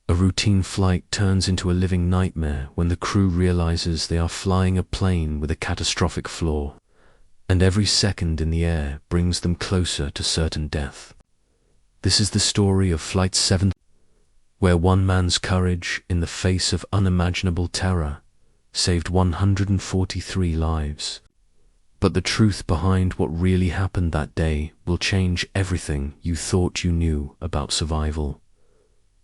A routine flight turns into a living nightmare when the crew realizes they are flying a plane with a catastrophic flaw, and every second in the air brings them closer to certain death. This is the story of Flight 7, where one man's courage in the face of unimaginable terror saved 143 lives. But the truth behind what really happened that day will change everything you thought you knew about survival.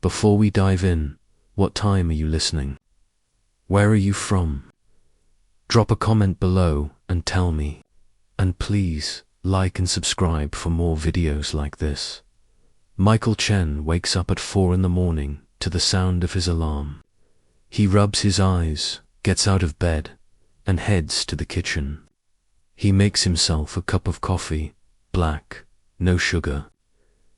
Before we dive in, what time are you listening? Where are you from? Drop a comment below and tell me. And please, like and subscribe for more videos like this. Michael Chen wakes up at 4 in the morning to the sound of his alarm. He rubs his eyes, gets out of bed, and heads to the kitchen. He makes himself a cup of coffee, black, no sugar.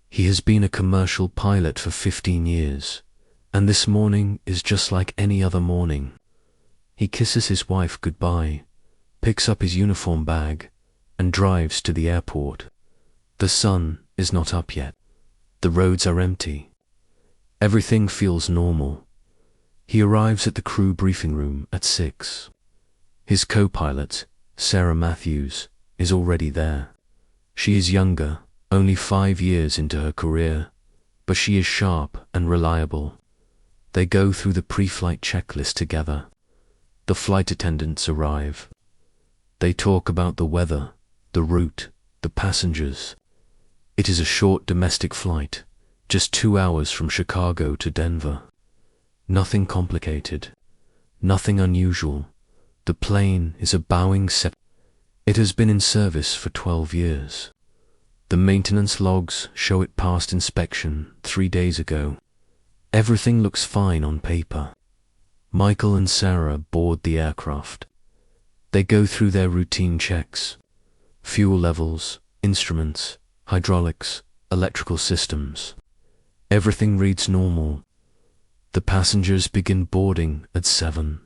He has been a commercial pilot for 15 years, and this morning is just like any other morning. He kisses his wife goodbye, picks up his uniform bag, and drives to the airport. The sun is not up yet. The roads are empty. Everything feels normal. He arrives at the crew briefing room at 6. His co-pilot, Sarah Matthews, is already there. She is younger, only 5 years into her career, but she is sharp and reliable. They go through the pre-flight checklist together. The flight attendants arrive. They talk about the weather, the route, the passengers. It is a short domestic flight, just 2 hours from Chicago to Denver. Nothing complicated, nothing unusual. The plane is a Boeing 7. It has been in service for 12 years. The maintenance logs show it passed inspection 3 days ago. Everything looks fine on paper. Michael and Sarah board the aircraft. They go through their routine checks: fuel levels, instruments, hydraulics, electrical systems. Everything reads normal. The passengers begin boarding at 7.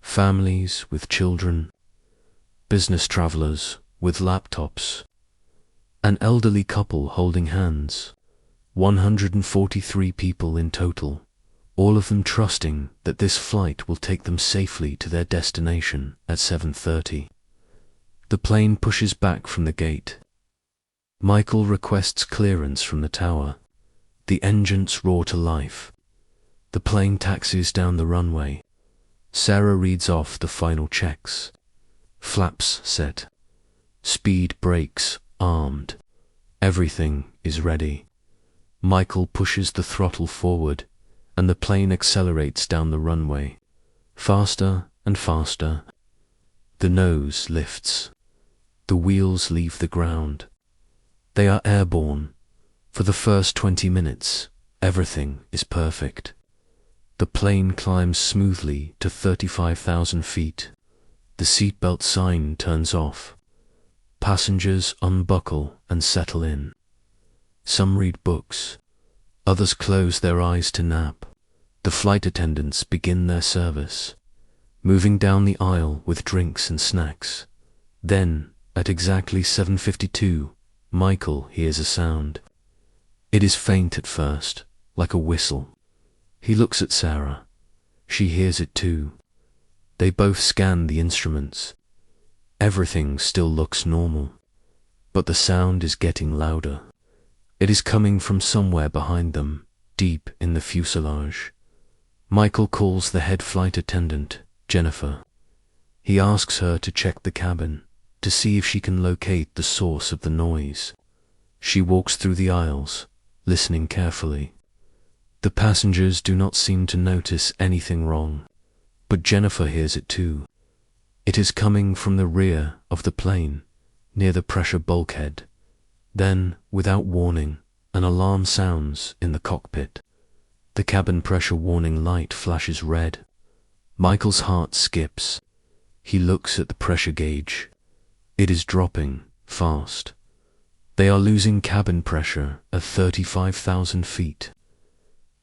Families with children, business travelers with laptops, an elderly couple holding hands, 143 people in total, all of them trusting that this flight will take them safely to their destination at 7:30. The plane pushes back from the gate. Michael requests clearance from the tower. The engines roar to life. The plane taxis down the runway. Sarah reads off the final checks. Flaps set. Speed brakes armed. Everything is ready. Michael pushes the throttle forward, and the plane accelerates down the runway. Faster and faster. The nose lifts. The wheels leave the ground. They are airborne. For the first 20 minutes, everything is perfect. The plane climbs smoothly to 35,000 feet. The seatbelt sign turns off. Passengers unbuckle and settle in. Some read books. Others close their eyes to nap. The flight attendants begin their service, moving down the aisle with drinks and snacks. Then, at exactly 7:52, Michael hears a sound. It is faint at first, like a whistle. He looks at Sarah. She hears it too. They both scan the instruments. Everything still looks normal, but the sound is getting louder. It is coming from somewhere behind them, deep in the fuselage. Michael calls the head flight attendant, Jennifer. He asks her to check the cabin, to see if she can locate the source of the noise. She walks through the aisles, listening carefully. The passengers do not seem to notice anything wrong, but Jennifer hears it too. It is coming from the rear of the plane, near the pressure bulkhead. Then, without warning, an alarm sounds in the cockpit. The cabin pressure warning light flashes red. Michael's heart skips. He looks at the pressure gauge. It is dropping fast. They are losing cabin pressure at 35,000 feet.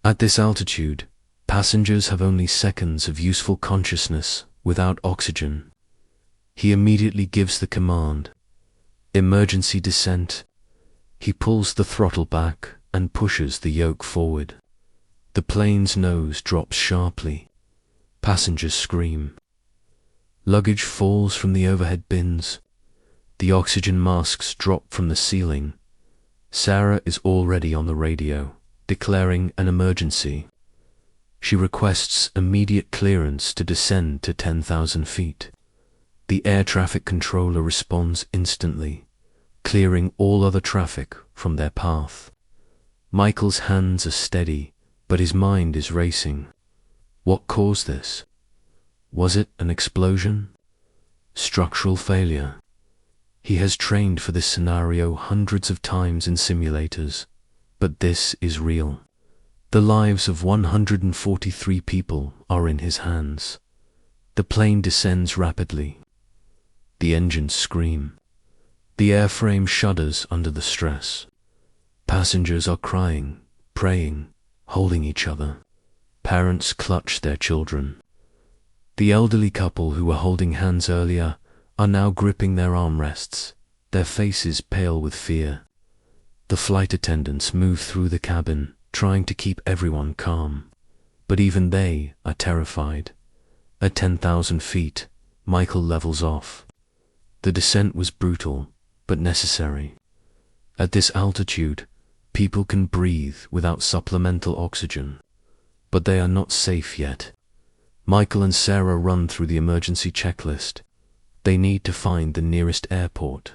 At this altitude, passengers have only seconds of useful consciousness without oxygen. He immediately gives the command: emergency descent. He pulls the throttle back and pushes the yoke forward. The plane's nose drops sharply. Passengers scream. Luggage falls from the overhead bins. The oxygen masks drop from the ceiling. Sarah is already on the radio, declaring an emergency. She requests immediate clearance to descend to 10,000 feet. The air traffic controller responds instantly, clearing all other traffic from their path. Michael's hands are steady, but his mind is racing. What caused this? Was it an explosion? Structural failure? He has trained for this scenario hundreds of times in simulators, but this is real. The lives of 143 people are in his hands. The plane descends rapidly. The engines scream. The airframe shudders under the stress. Passengers are crying, praying, holding each other. Parents clutch their children. The elderly couple who were holding hands earlier are now gripping their armrests, their faces pale with fear. The flight attendants move through the cabin, trying to keep everyone calm. But even they are terrified. At 10,000 feet, Michael levels off. The descent was brutal, but necessary. At this altitude, people can breathe without supplemental oxygen. But they are not safe yet. Michael and Sarah run through the emergency checklist. They need to find the nearest airport.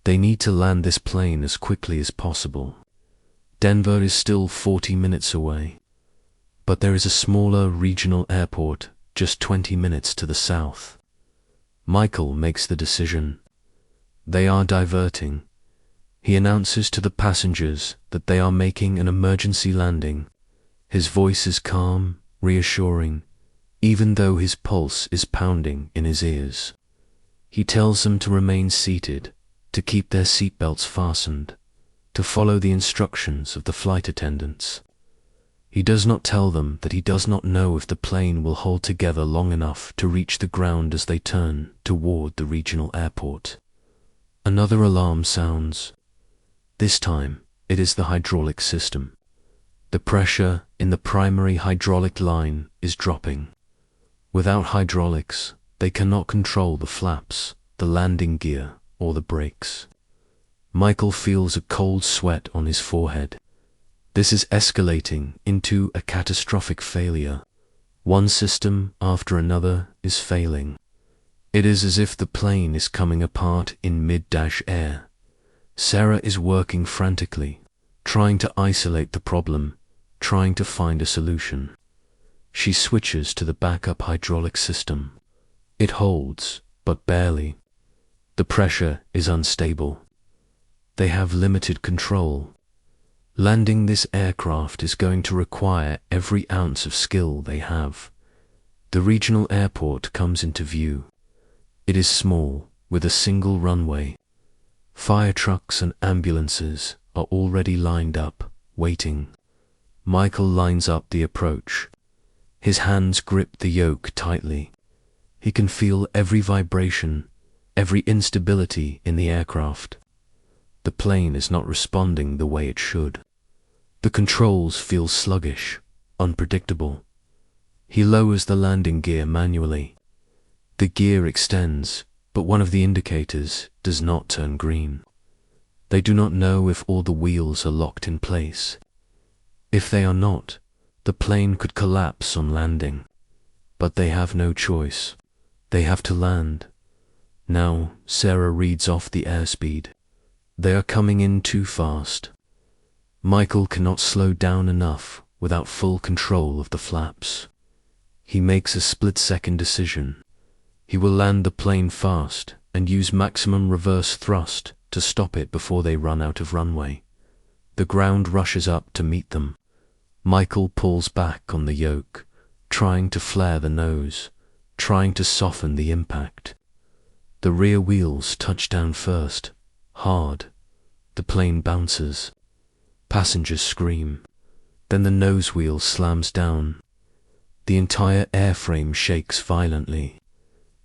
They need to land this plane as quickly as possible. Denver is still 40 minutes away, but there is a smaller regional airport just 20 minutes to the south. Michael makes the decision. They are diverting. He announces to the passengers that they are making an emergency landing. His voice is calm, reassuring, even though his pulse is pounding in his ears. He tells them to remain seated, to keep their seatbelts fastened, to follow the instructions of the flight attendants. He does not tell them that he does not know if the plane will hold together long enough to reach the ground as they turn toward the regional airport. Another alarm sounds. This time, it is the hydraulic system. The pressure in the primary hydraulic line is dropping. Without hydraulics, they cannot control the flaps, the landing gear, or the brakes. Michael feels a cold sweat on his forehead. This is escalating into a catastrophic failure. One system after another is failing. It is as if the plane is coming apart in mid-air. Sarah is working frantically, trying to isolate the problem, trying to find a solution. She switches to the backup hydraulic system. It holds, but barely. The pressure is unstable. They have limited control. Landing this aircraft is going to require every ounce of skill they have. The regional airport comes into view. It is small, with a single runway. Fire trucks and ambulances are already lined up, waiting. Michael lines up the approach. His hands grip the yoke tightly. He can feel every vibration, every instability in the aircraft. The plane is not responding the way it should. The controls feel sluggish, unpredictable. He lowers the landing gear manually. The gear extends, but one of the indicators does not turn green. They do not know if all the wheels are locked in place. If they are not, the plane could collapse on landing. But they have no choice. They have to land. Now Sarah reads off the airspeed. They are coming in too fast. Michael cannot slow down enough without full control of the flaps. He makes a split-second decision. He will land the plane fast and use maximum reverse thrust to stop it before they run out of runway. The ground rushes up to meet them. Michael pulls back on the yoke, trying to flare the nose, trying to soften the impact. The rear wheels touch down first, hard. The plane bounces. Passengers scream. Then the nose wheel slams down. The entire airframe shakes violently.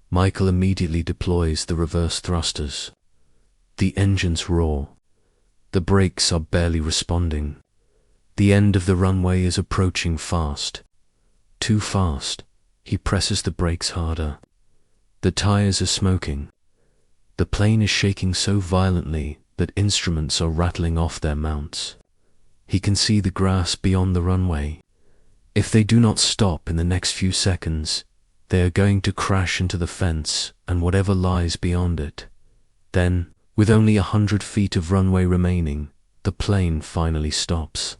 Michael immediately deploys the reverse thrusters. The engines roar. The brakes are barely responding. The end of the runway is approaching fast. Too fast. He presses the brakes harder. The tires are smoking. The plane is shaking so violently that instruments are rattling off their mounts. He can see the grass beyond the runway. If they do not stop in the next few seconds, they are going to crash into the fence and whatever lies beyond it. Then, with only 100 feet of runway remaining, the plane finally stops.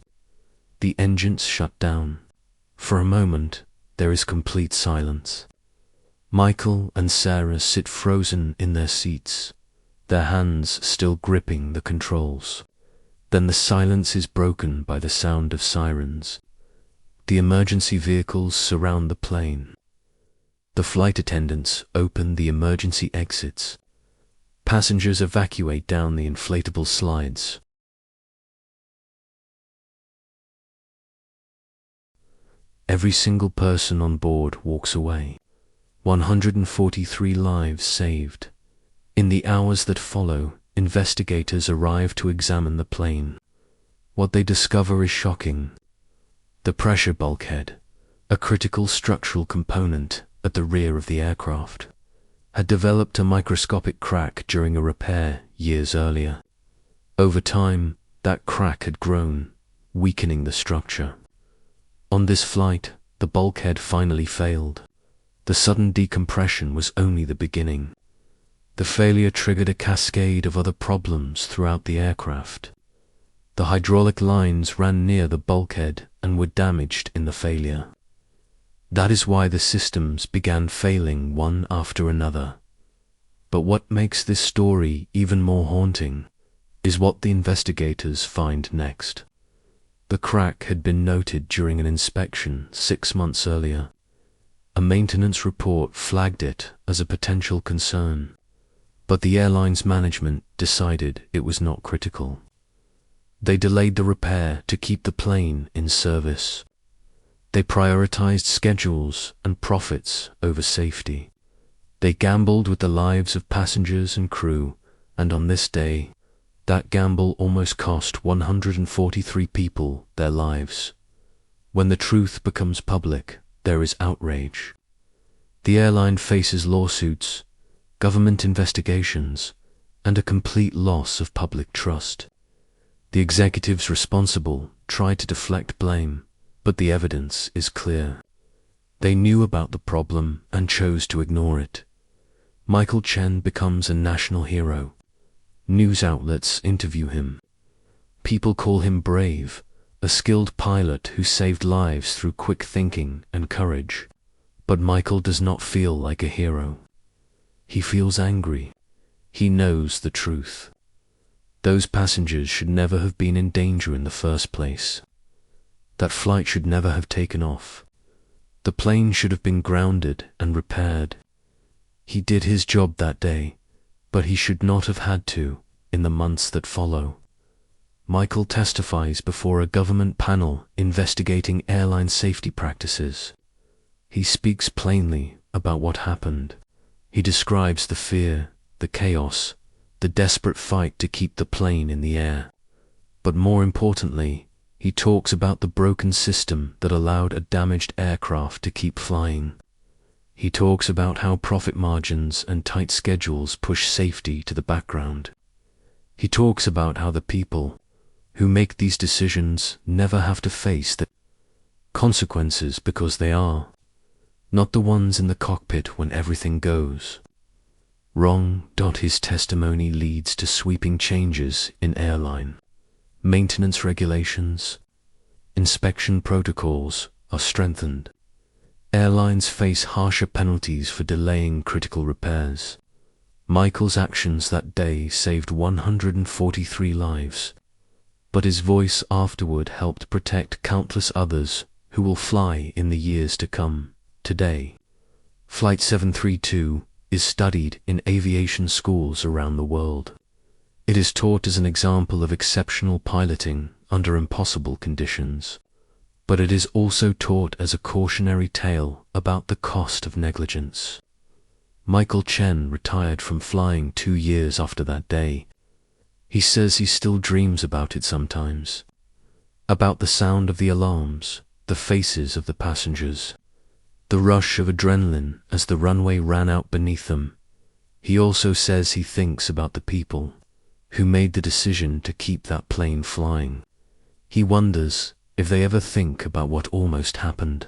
The engines shut down. For a moment, there is complete silence. Michael and Sarah sit frozen in their seats, their hands still gripping the controls. Then the silence is broken by the sound of sirens. The emergency vehicles surround the plane. The flight attendants open the emergency exits. Passengers evacuate down the inflatable slides. Every single person on board walks away. 143 lives saved. In the hours that follow, investigators arrive to examine the plane. What they discover is shocking. The pressure bulkhead, a critical structural component at the rear of the aircraft, had developed a microscopic crack during a repair years earlier. Over time, that crack had grown, weakening the structure. On this flight, the bulkhead finally failed. The sudden decompression was only the beginning. The failure triggered a cascade of other problems throughout the aircraft. The hydraulic lines ran near the bulkhead and were damaged in the failure. That is why the systems began failing one after another. But what makes this story even more haunting is what the investigators find next. The crack had been noted during an inspection 6 months earlier. A maintenance report flagged it as a potential concern, but the airline's management decided it was not critical. They delayed the repair to keep the plane in service. They prioritized schedules and profits over safety. They gambled with the lives of passengers and crew, and on this day, that gamble almost cost 143 people their lives. When the truth becomes public, there is outrage. The airline faces lawsuits, government investigations, and a complete loss of public trust. The executives responsible try to deflect blame, but the evidence is clear. They knew about the problem and chose to ignore it. Michael Chen becomes a national hero. News outlets interview him. People call him brave, a skilled pilot who saved lives through quick thinking and courage. But Michael does not feel like a hero. He feels angry. He knows the truth. Those passengers should never have been in danger in the first place. That flight should never have taken off. The plane should have been grounded and repaired. He did his job that day, but he should not have had to in the months that follow. Michael testifies before a government panel investigating airline safety practices. He speaks plainly about what happened. He describes the fear, the chaos, the desperate fight to keep the plane in the air. But more importantly, he talks about the broken system that allowed a damaged aircraft to keep flying. He talks about how profit margins and tight schedules push safety to the background. He talks about how the people who make these decisions never have to face the consequences because they are not the ones in the cockpit when everything goes wrong. His testimony leads to sweeping changes in airline maintenance regulations. Inspection protocols are strengthened. Airlines face harsher penalties for delaying critical repairs. Michael's actions that day saved 143 lives, but his voice afterward helped protect countless others who will fly in the years to come. Today, Flight 732 is studied in aviation schools around the world. It is taught as an example of exceptional piloting under impossible conditions, but it is also taught as a cautionary tale about the cost of negligence. Michael Chen retired from flying 2 years after that day. He says he still dreams about it sometimes. about the sound of the alarms, the faces of the passengers, the rush of adrenaline as the runway ran out beneath them. He also says he thinks about the people who made the decision to keep that plane flying. He wonders if they ever think about what almost happened.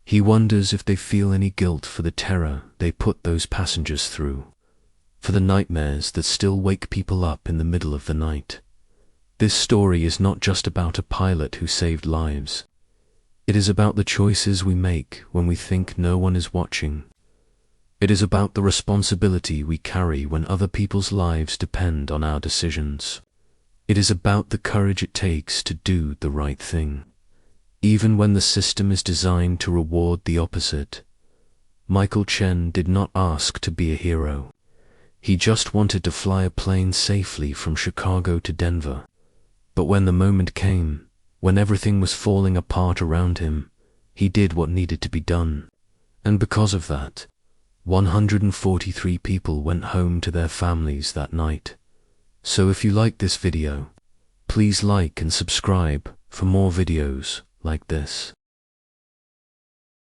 He wonders if they feel any guilt for the terror they put those passengers through, for the nightmares that still wake people up in the middle of the night. This story is not just about a pilot who saved lives. It is about the choices we make when we think no one is watching. It is about the responsibility we carry when other people's lives depend on our decisions. It is about the courage it takes to do the right thing, even when the system is designed to reward the opposite. Michael Chen did not ask to be a hero. He just wanted to fly a plane safely from Chicago to Denver. But when the moment came, when everything was falling apart around him, he did what needed to be done. And because of that, 143 people went home to their families that night. So if you like this video, please like and subscribe for more videos like this.